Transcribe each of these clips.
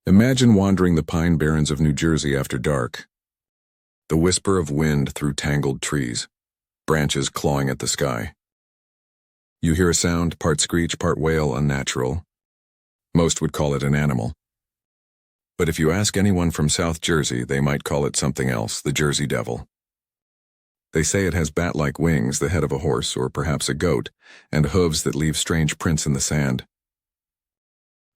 Imagine wandering the Pine Barrens of New Jersey after dark. The whisper of wind through tangled trees, branches clawing at the sky. You hear a sound, part screech, part wail, unnatural. Most would call it an animal. But if you ask anyone from South Jersey, they might call it something else, the Jersey Devil. They say it has bat-like wings, the head of a horse or perhaps a goat, and hooves that leave strange prints in the sand.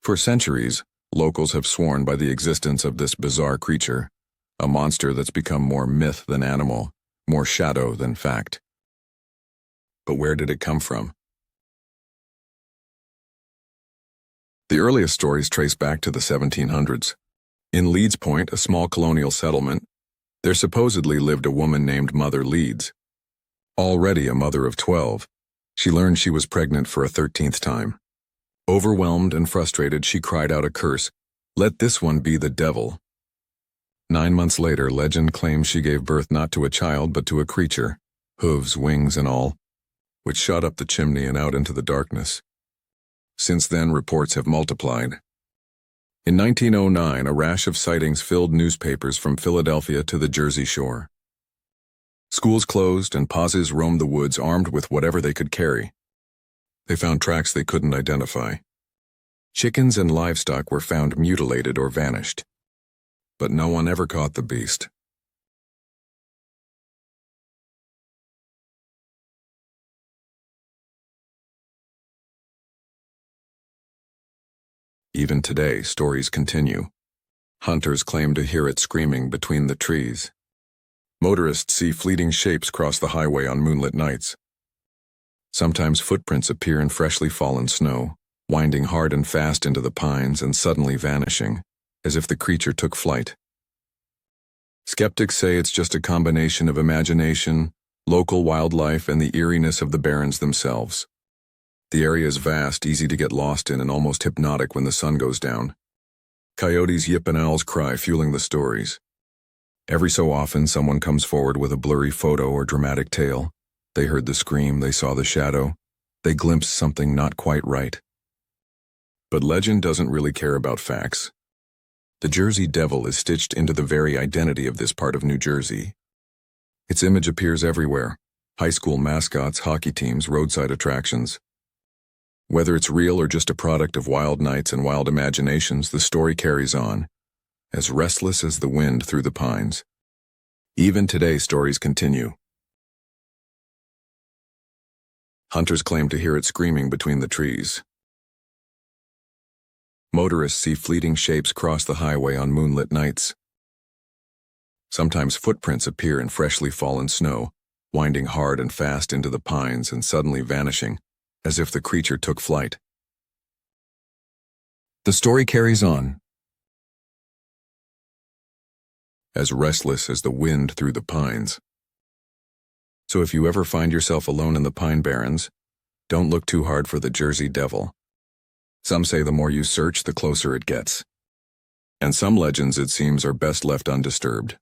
For centuries, locals have sworn by the existence of this bizarre creature, a monster that's become more myth than animal, more shadow than fact. But where did it come from? The earliest stories trace back to the 1700s. In Leeds Point, a small colonial settlement, there supposedly lived a woman named Mother Leeds. Already a mother of 12, she learned she was pregnant for a 13th time. Overwhelmed and frustrated, she cried out a curse, "Let this one be the devil." 9 months later, legend claims she gave birth not to a child but to a creature, hooves, wings, and all, which shot up the chimney and out into the darkness. Since then, reports have multiplied. In 1909, a rash of sightings filled newspapers from Philadelphia to the Jersey Shore. Schools closed and pauses roamed the woods armed with whatever they could carry. They found tracks they couldn't identify. Chickens and livestock were found mutilated or vanished. But no one ever caught the beast. Even today, stories continue. Hunters claim to hear it screaming between the trees. Motorists see fleeting shapes cross the highway on moonlit nights. Sometimes footprints appear in freshly fallen snow, winding hard and fast into the pines and suddenly vanishing, as if the creature took flight. Skeptics say it's just a combination of imagination, local wildlife, and the eeriness of the barrens themselves. The area is vast, easy to get lost in, and almost hypnotic when the sun goes down. Coyotes yip and owls cry, fueling the stories. Every so often, someone comes forward with a blurry photo or dramatic tale. They heard the scream, they saw the shadow, they glimpsed something not quite right. But legend doesn't really care about facts. The Jersey Devil is stitched into the very identity of this part of New Jersey. Its image appears everywhere: high school mascots, hockey teams, roadside attractions. Whether it's real or just a product of wild nights and wild imaginations, the story carries on, as restless as the wind through the pines. Even today, stories continue. Hunters claim to hear it screaming between the trees. Motorists see fleeting shapes cross the highway on moonlit nights. Sometimes footprints appear in freshly fallen snow, winding hard and fast into the pines and suddenly vanishing, as if the creature took flight. The story carries on. As restless as the wind through the pines. So if you ever find yourself alone in the Pine Barrens, don't look too hard for the Jersey Devil. Some say the more you search, the closer it gets. And some legends, it seems, are best left undisturbed.